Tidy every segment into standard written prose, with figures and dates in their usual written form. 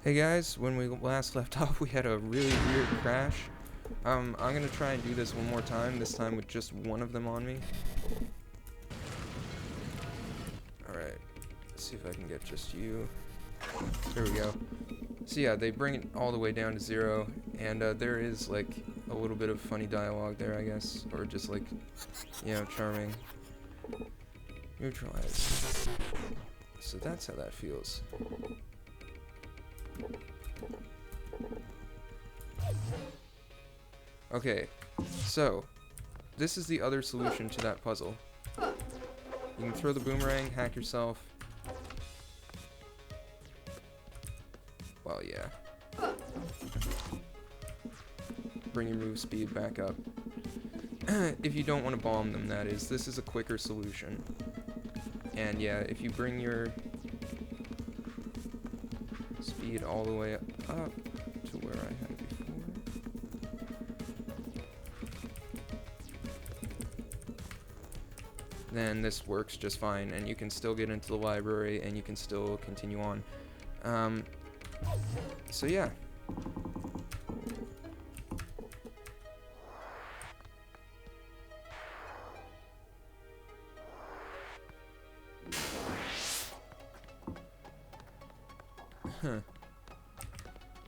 Hey guys, when we last left off, we had a really weird crash. I'm gonna try and do this one more time, this time with just one of them on me. Alright, let's see if I can get just you. There we go. So yeah, they bring it all the way down to 0, and there is like a little bit of funny dialogue there, I guess, or just like, you know, charming. Neutralize. So that's how that feels. Okay, so this is the other solution to that puzzle. You can throw the boomerang, hack yourself. Well, yeah. Bring your move speed back up. If you don't want to bomb them, that is. This is a quicker solution. And yeah, if you bring your speed all the way up to where I had before. Then this works just fine, and you can still get into the library, and you can still continue on. So yeah.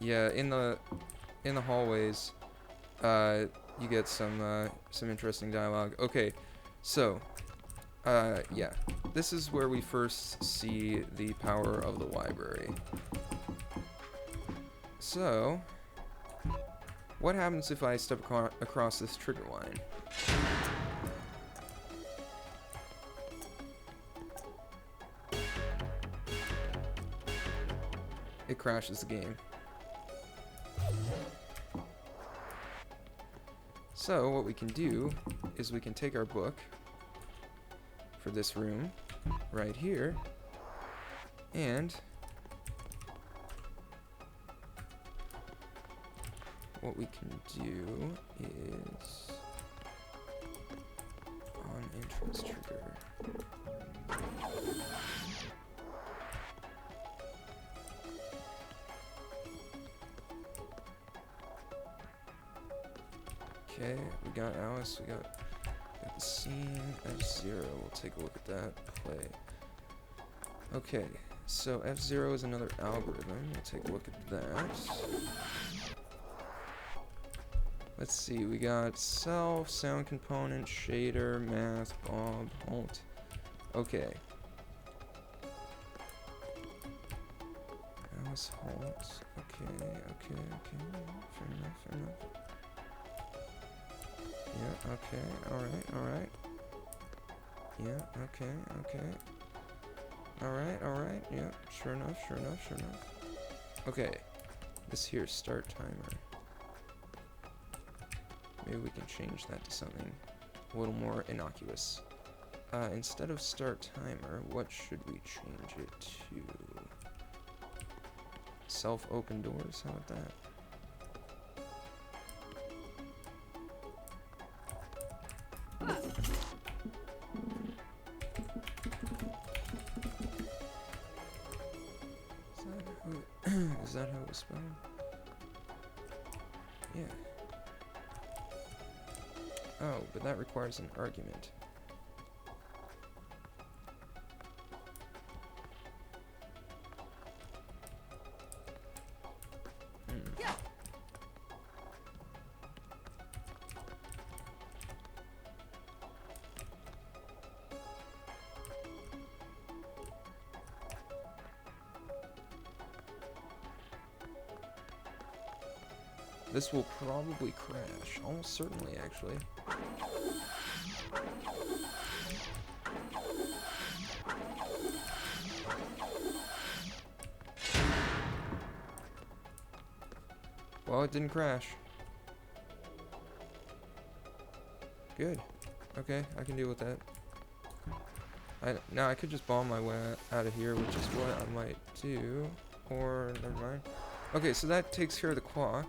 Yeah, in the hallways, you get some interesting dialogue. Okay, so, yeah, this is where we first see the power of the library. So, what happens if I step across this trigger line? It crashes the game. So what we can do is we can take our book for this room right here, and what we can do is on entrance trigger. Okay, we got Alice, we got the scene, F0, we'll take a look at that, play. Okay, so F0 is another algorithm, we'll take a look at that. Let's see, we got self, sound component, shader, math, Bob, halt. Okay. Alice, halt. Okay, fair enough. Yeah, okay, alright. Yeah, okay. Alright, yeah, sure enough. Okay, this here, start timer. Maybe we can change that to something a little more innocuous. Instead of start timer, what should we change it to? Self-open doors, how about that? Is that how it was spelled? Yeah. Oh, but that requires an argument. This will probably crash. Almost certainly, actually. Well, it didn't crash. Good. Okay, I can deal with that. Now I could just bomb my way out of here, which is what I might do. Or, never mind. Okay, so that takes care of the clock.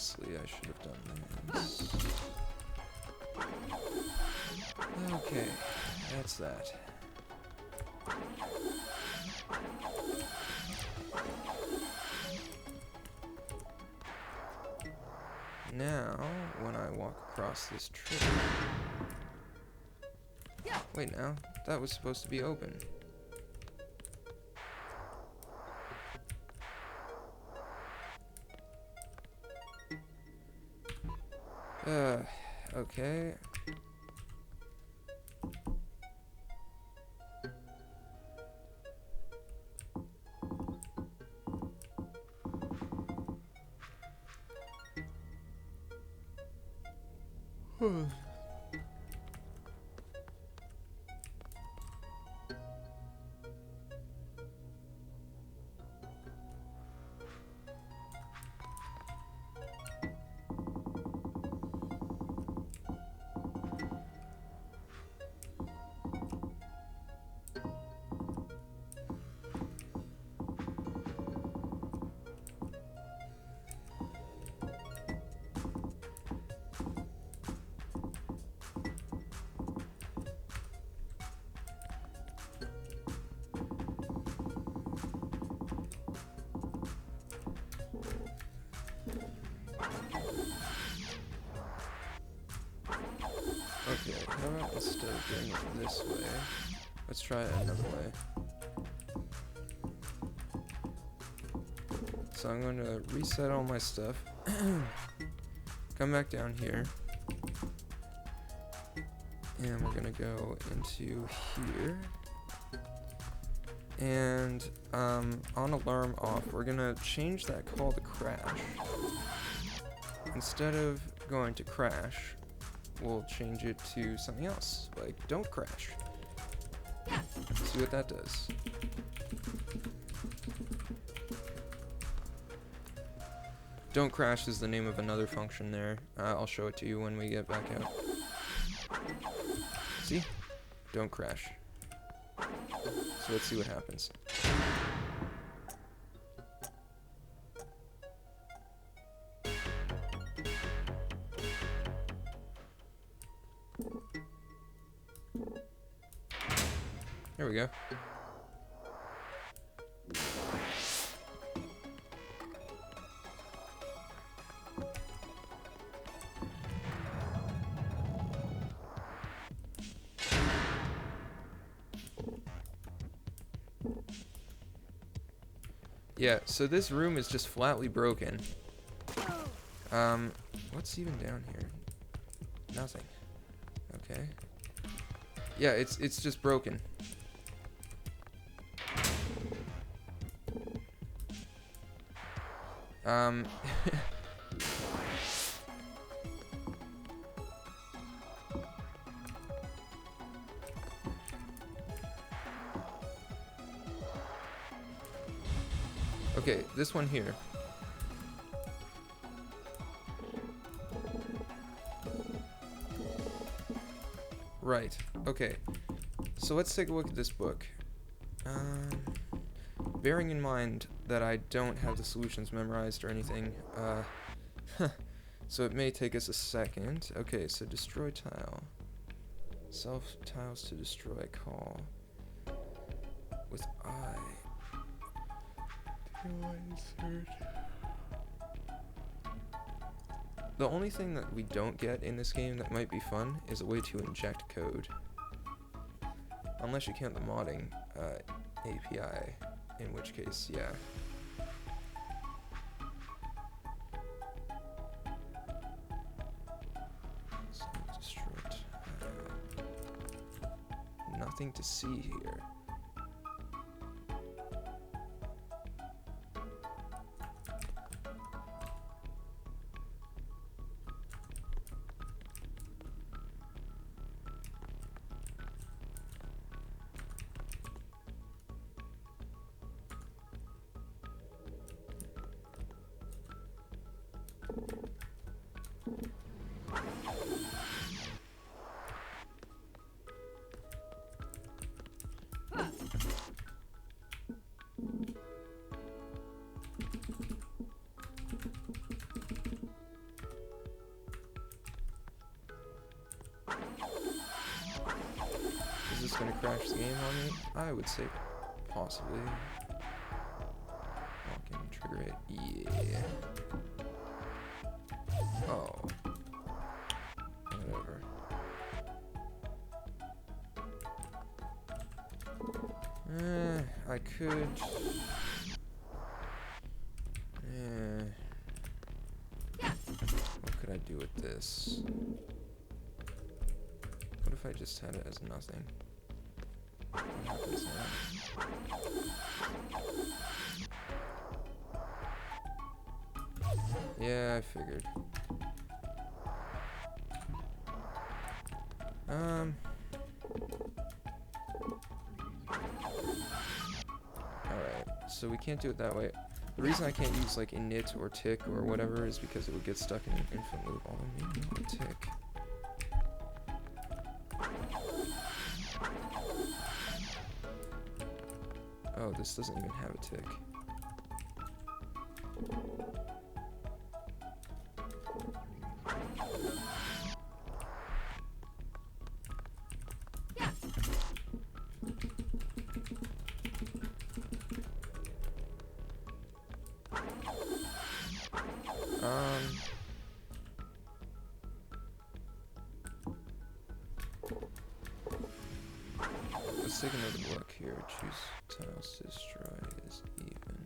obviously I should have done this. Okay, that's that. Now, when I walk across this tree... Wait, now, that was supposed to be open. Okay. Okay, how about instead of doing it this way, let's try it another way. So I'm going to reset all my stuff, come back down here, and we're going to go into here, and on alarm off, we're going to change that call to crash. Instead of going to crash, we'll change it to something else, like don't crash. See what that does. Don't crash is the name of another function there. I'll show it to you when we get back out. See? Don't crash. So let's see what happens. There we go. Yeah, so this room is just flatly broken. What's even down here? Nothing. Okay. Yeah, it's just broken. Okay, this one here. Right, okay. So let's take a look at this book. Bearing in mind that I don't have the solutions memorized or anything, so it may take us a second. Okay, so destroy tile. Self tiles to destroy call. With I. The only thing that we don't get in this game that might be fun is a way to inject code. Unless you count the modding API, in which case, yeah. So destroy tile. Nothing to see here. gonna crash the game on me? I would say possibly. Walk in, trigger it. Yeah. Oh. Whatever. I could. What could I do with this? What if I just had it as nothing? What happens now? Yeah, I figured. Alright, so we can't do it that way. The reason I can't use like init or tick or whatever is because it would get stuck in an infinite loop. Although maybe not a tick. Oh, this doesn't even have a tick. Let's take another look here. Choose tiles to destroy is even.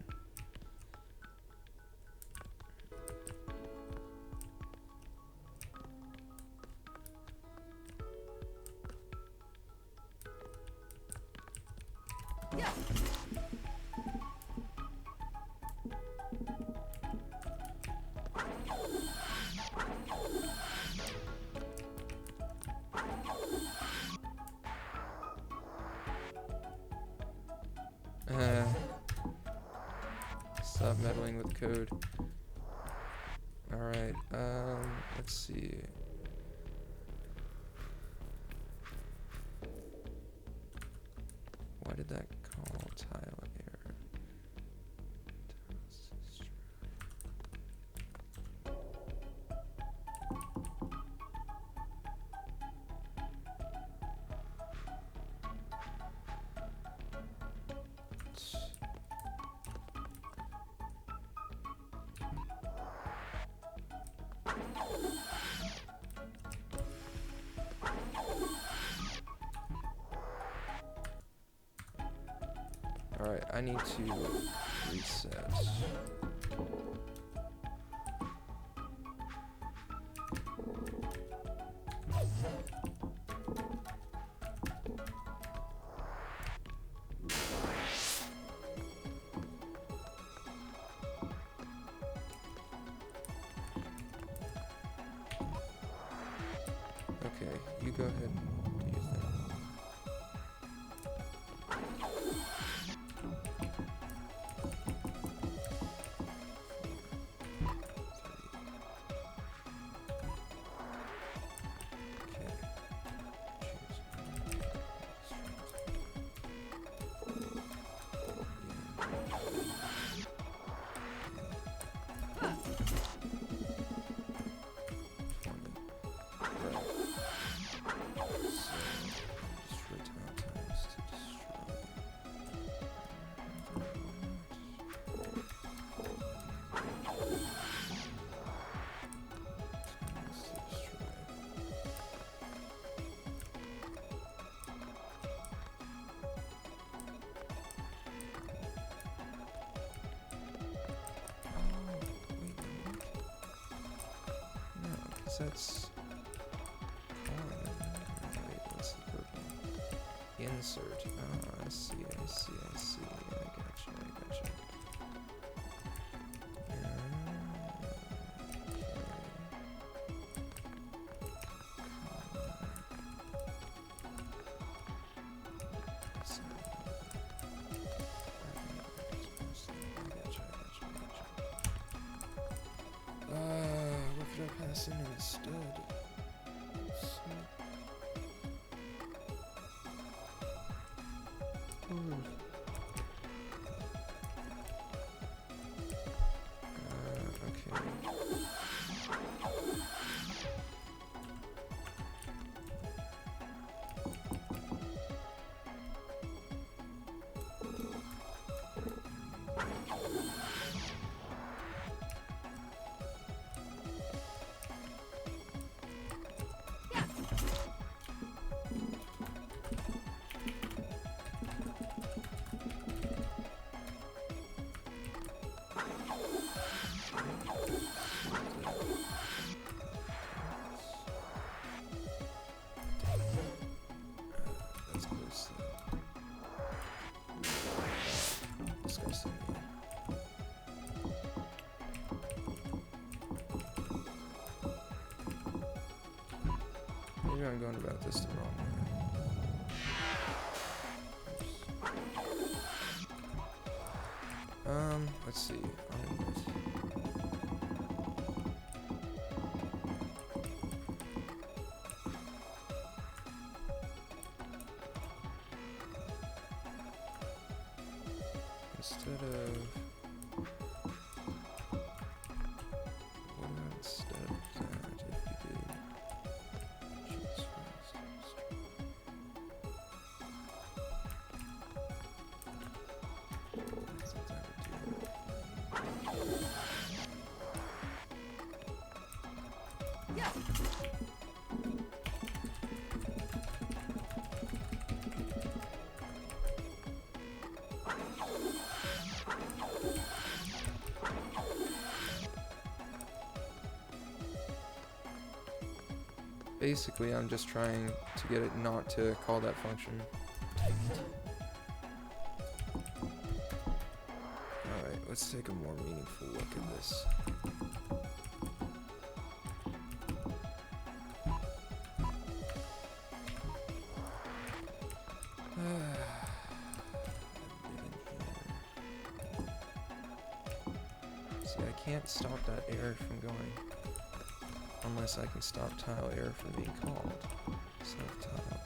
Stop meddling with code. Alright, let's see. Why did that call tile error? Alright, I need to reset. Okay, you go ahead and do your thing. That's calling it. Wait, what's the purple? Insert. Oh, I see. I gotcha. What could I pass in instead? Okay. interesting. Maybe I'm going about this the wrong way. Let's see. Instead of what instead of that if we did choose fast. I think that would do. Basically, I'm just trying to get it not to call that function. Alright, let's take a more meaningful look at this. See, I can't stop that error from going. Unless I can stop tile error from being called. Self-tile error.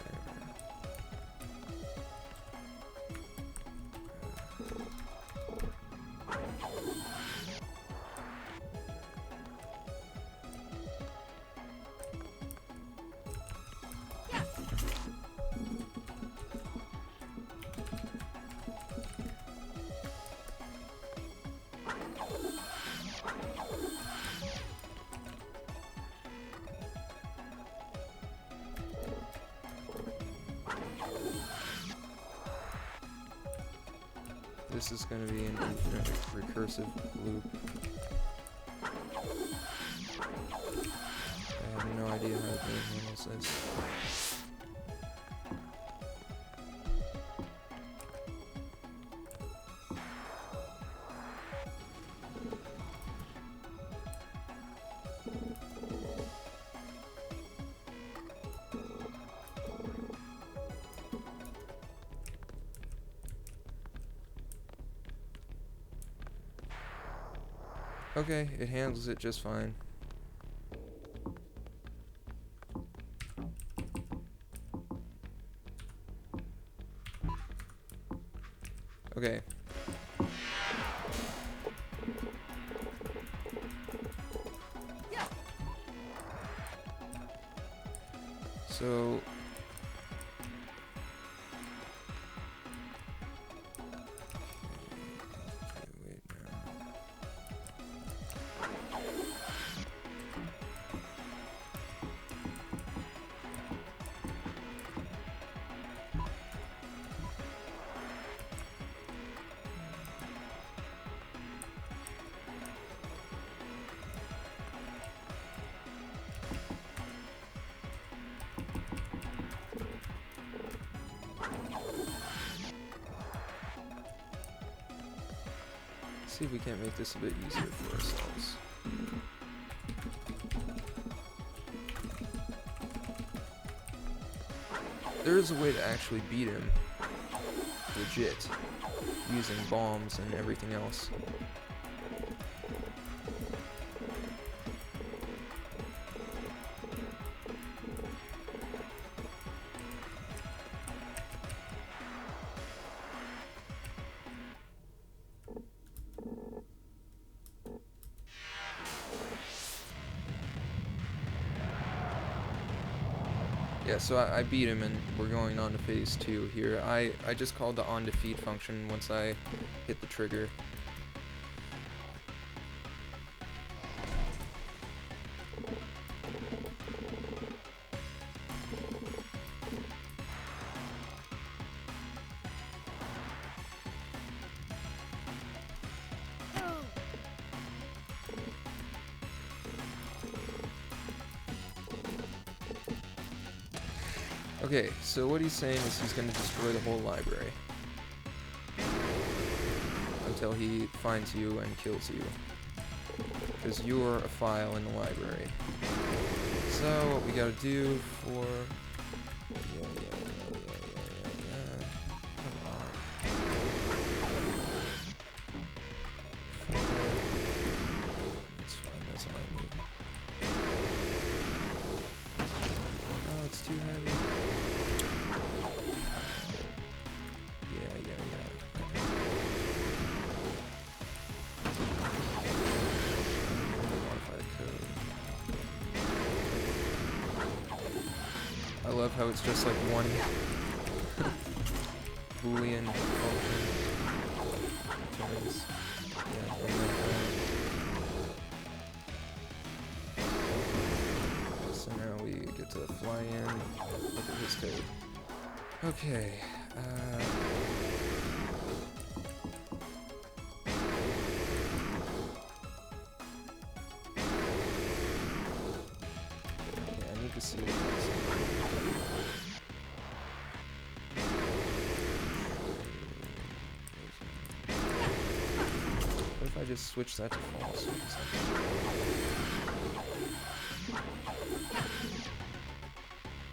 This is going to be an infinite recursive loop. I have no idea how the game handles this. Okay, it handles it just fine. Okay. So see if we can't make this a bit easier for ourselves. There is a way to actually beat him legit, using bombs and everything else. Yeah, so I beat him and we're going on to phase 2 here. I just called the onDefeat function once I hit the trigger. Okay, so what he's saying is he's going to destroy the whole library till he finds you and kills you. Because you're a file in the library. So what we gotta do for... Yeah. Come on. Let's find this on me. Oh, it's too heavy. Yeah. Modify the code. I love how it's just like one Boolean function. So now we get to fly in. Look at this code. Okay. I need to see what that's. What if I just switch that to false?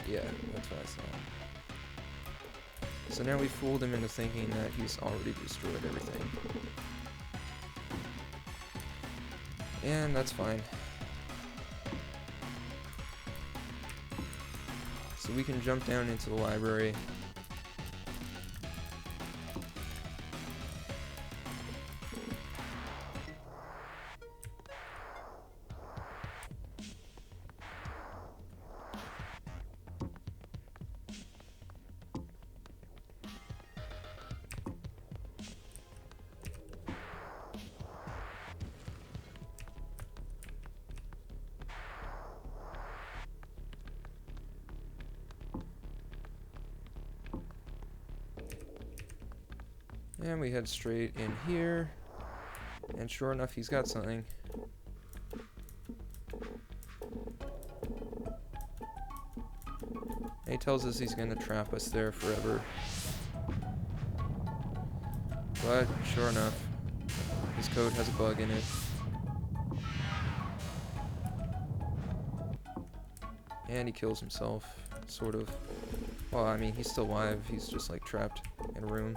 Yeah, that's what I thought. So now we fooled him into thinking that he's already destroyed everything. And that's fine. So we can jump down into the library. And we head straight in here. And sure enough, he's got something. And he tells us he's going to trap us there forever. But sure enough, his code has a bug in it. And he kills himself, sort of. Well, I mean, he's still alive. He's just like trapped in a room.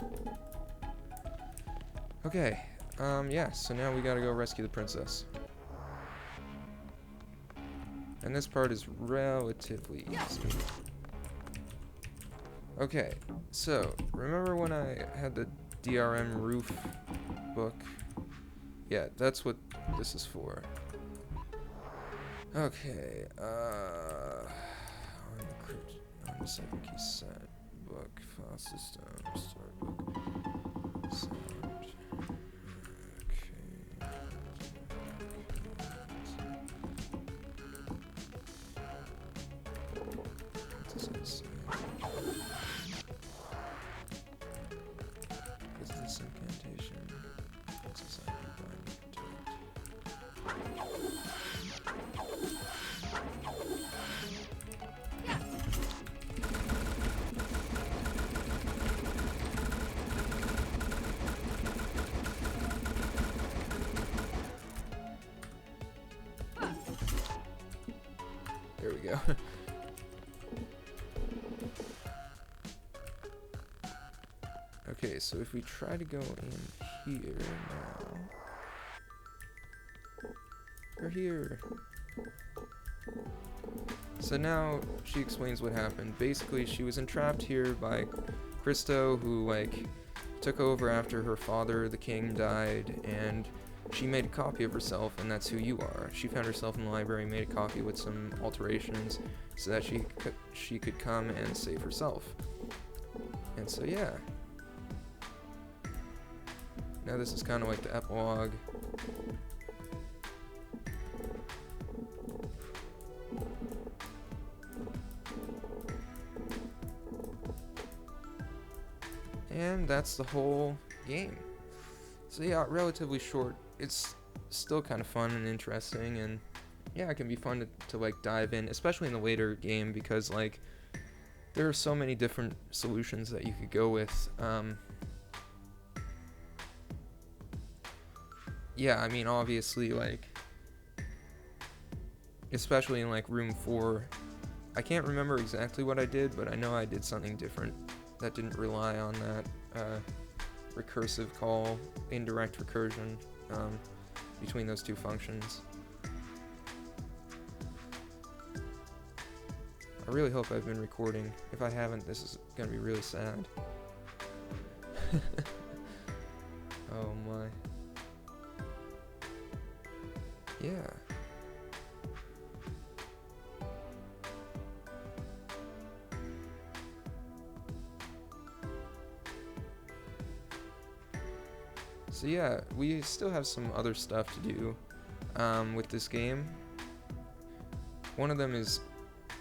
Okay, yeah, so now we gotta go rescue the princess. And this part is relatively easy. Okay, so, remember when I had the DRM roof book? Yeah, that's what this is for. Okay, on the second key set, book, file system, start book, sound. There we go. Okay, so if we try to go in here now. We're here. So now she explains what happened. Basically, she was entrapped here by Christo, who like took over after her father, the king, died, and she made a copy of herself, and that's who you are. She found herself in the library, made a copy with some alterations, so that she could come and save herself. And so yeah. Now this is kind of like the epilogue. And that's the whole game. So yeah, relatively short. It's still kind of fun and interesting, and yeah, it can be fun to like dive in, especially in the later game, because like there are so many different solutions that you could go with. yeah, I mean, obviously, like, especially in like room 4, I can't remember exactly what I did, but I know I did something different that didn't rely on that recursive call, indirect recursion between those two functions. I really hope I've been recording. If I haven't, this is gonna be really sad. Oh my. Yeah. So yeah, we still have some other stuff to do with this game. One of them is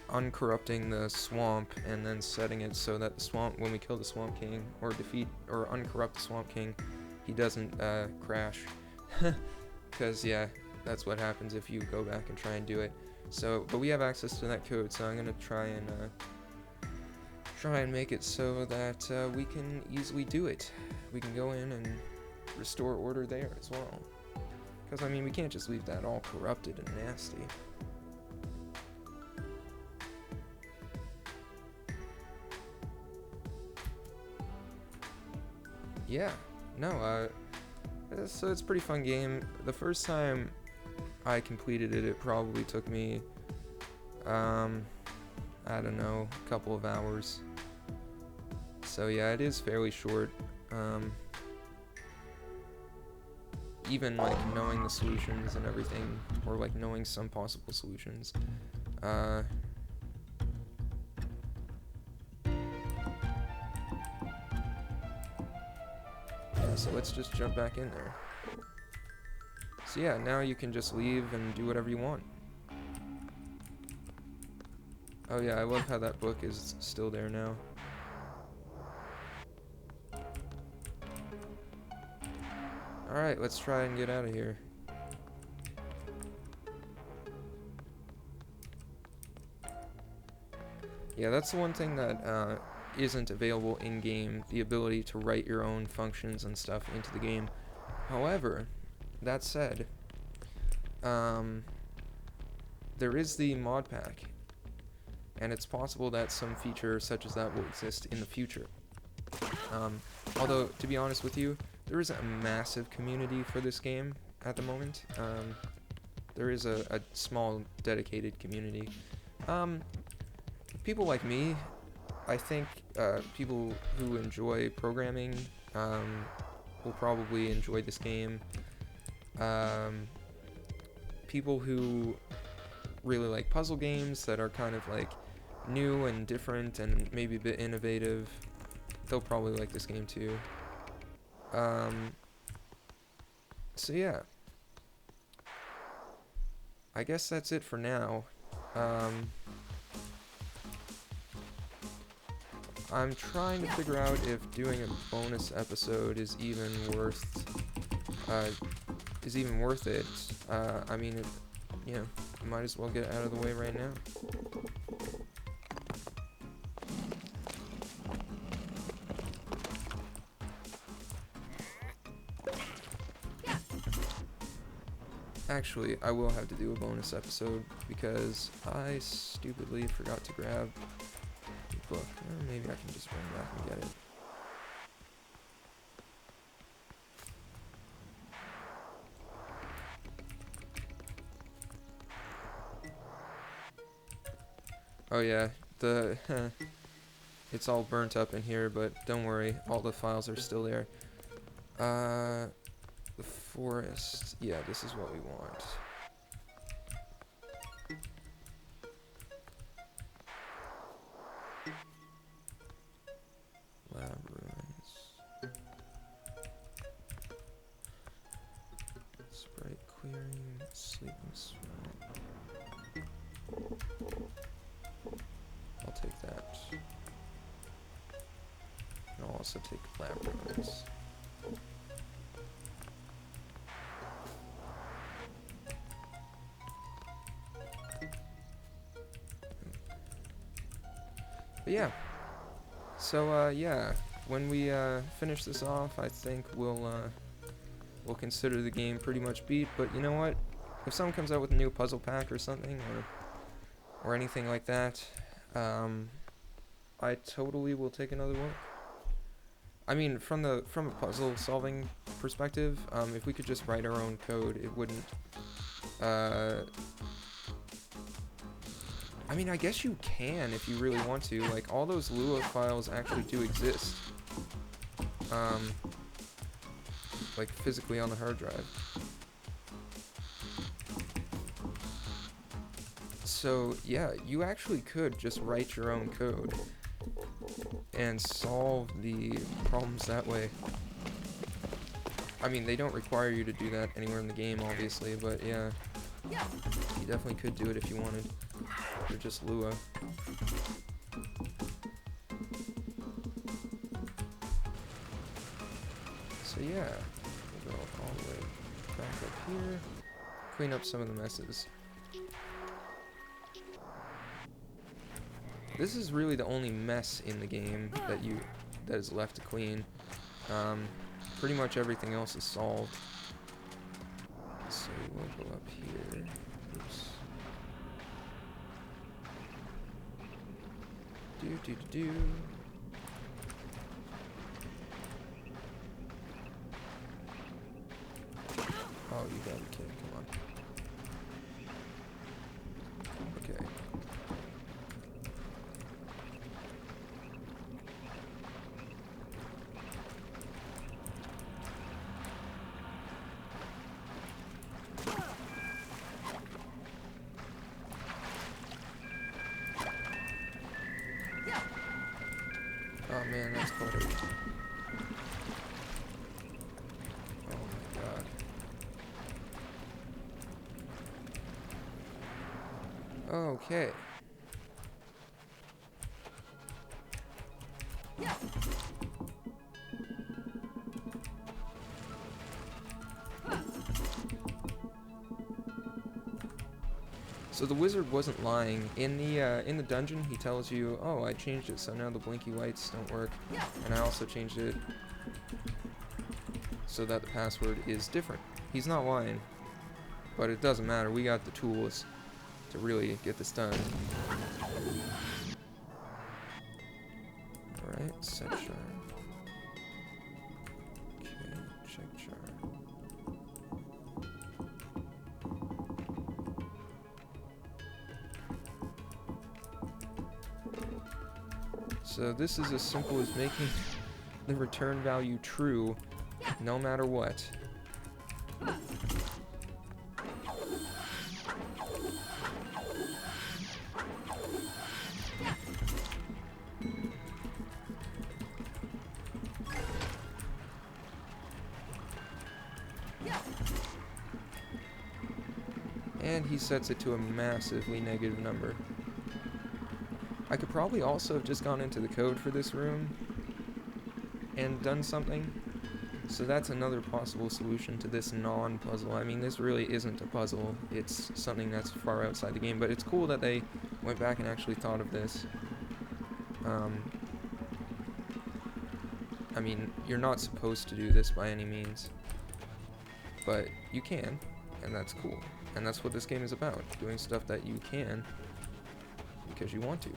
uncorrupting the swamp and then setting it so that the swamp, when we kill the Swamp King or defeat or uncorrupt the Swamp King, he doesn't crash. Because yeah, that's what happens if you go back and try and do it. So, but we have access to that code, so I'm gonna try and make it so that we can easily do it. We can go in and restore order there as well. Because I mean, we can't just leave that all corrupted and nasty. Yeah, no, so it's a pretty fun game. The first time I completed it, it probably took me, I don't know, a couple of hours. So yeah, it is fairly short. Even like knowing the solutions and everything, or like knowing some possible solutions. So let's just jump back in there. So yeah, now you can just leave and do whatever you want. Oh yeah, I love how that book is still there now. Alright, let's try and get out of here. Yeah, that's the one thing that isn't available in-game, the ability to write your own functions and stuff into the game. However, that said, there is the mod pack, and it's possible that some feature such as that will exist in the future. Although, to be honest with you, there isn't a massive community for this game at the moment. There is a small, dedicated community. People like me, I think people who enjoy programming will probably enjoy this game. People who really like puzzle games that are kind of like new and different and maybe a bit innovative, they'll probably like this game too. So yeah, I guess that's it for now. I'm trying to figure out if doing a bonus episode is even worth it. I mean, you know, might as well get it out of the way right now. Actually, I will have to do a bonus episode because I stupidly forgot to grab the book. Maybe I can just run back and get it. Oh yeah, it's all burnt up in here, but don't worry, all the files are still there. The forest, yeah, this is what we want. Lab ruins. Sprite clearing, sleeping swamp. I'll take that. And I'll also take lab ruins. But yeah. So yeah, when we finish this off, I think we'll we'll consider the game pretty much beat. But you know what? If someone comes out with a new puzzle pack or something, or anything like that, I totally will take another look. I mean, from a puzzle solving perspective, if we could just write our own code, it wouldn't. I mean, I guess you can if you really want to. Like, all those Lua files actually do exist. Like, physically on the hard drive. So, yeah, you actually could just write your own code and solve the problems that way. I mean, they don't require you to do that anywhere in the game, obviously, but yeah, you definitely could do it if you wanted. Or just Lua. So yeah, we'll go all the way back up here, clean up some of the messes. This is really the only mess in the game that is left to clean. Pretty much everything else is solved. So we'll go up here. Oops. Do. Oh, you gotta be kidding, come on. Okay. Oh man, that's cluttered. Oh my god. Okay. So the wizard wasn't lying. In the dungeon, he tells you, "Oh, I changed it, so now the blinky lights don't work, and I also changed it so that the password is different." He's not lying, but it doesn't matter. We got the tools to really get this done. All right, set char. Okay, check char. So this is as simple as making the return value true no matter what. And he sets it to a massively negative number. I could probably also have just gone into the code for this room and done something. So that's another possible solution to this non-puzzle. I mean, this really isn't a puzzle. It's something that's far outside the game, but it's cool that they went back and actually thought of this. I mean, you're not supposed to do this by any means, but you can, and that's cool. And that's what this game is about, doing stuff that you can because you want to.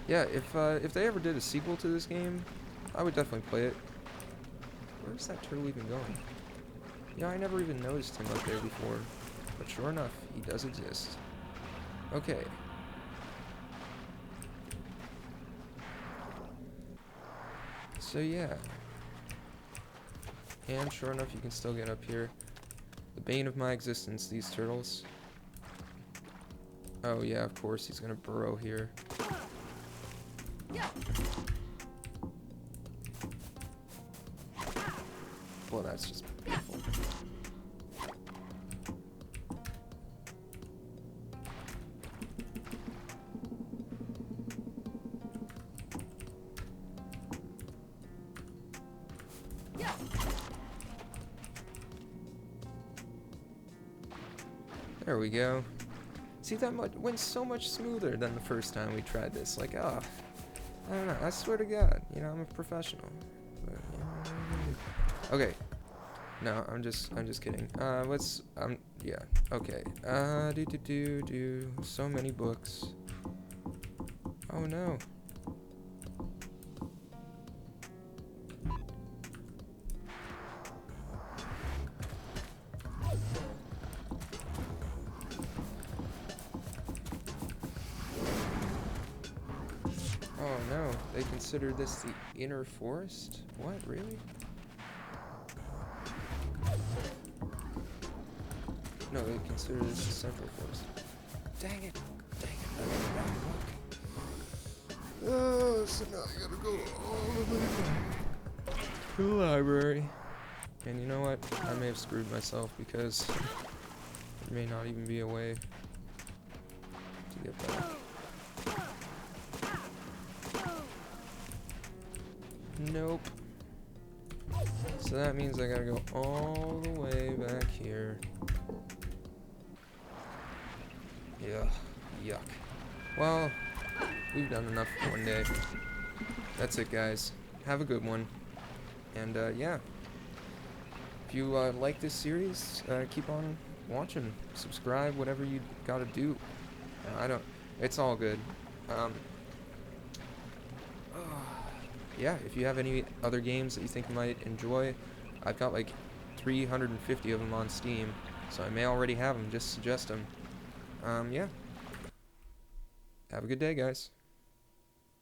Yeah, if they ever did a sequel to this game, I would definitely play it. Where's that turtle even going? Yeah, I never even noticed him up there before, but sure enough, he does exist. Okay. So yeah. And sure enough, you can still get up here. The bane of my existence, these turtles. Oh yeah, of course, he's gonna burrow here. Well, that's just beautiful. There we go. See, that went so much smoother than the first time we tried this. Like, I don't know. I swear to God, you know, I'm a professional. But, you know, what am I gonna do? Okay. No, I'm just kidding. Yeah. Okay. Do. So many books. Oh no. Oh no, they consider this the inner forest? What, really? No, they consider this the central forest. Dang it! Dang it! Oh, so now I gotta go all the way back to the library. And you know what? I may have screwed myself because there may not even be a way to get back. Nope. So that means I gotta go all the way back here. Yeah, yuck. Well, we've done enough for one day. That's it, guys. Have a good one. And, yeah. If you, like this series, keep on watching. Subscribe, whatever you gotta do. It's all good. Yeah, if you have any other games that you think you might enjoy, I've got like 350 of them on Steam, so I may already have them. Just suggest them. Yeah. Have a good day, guys.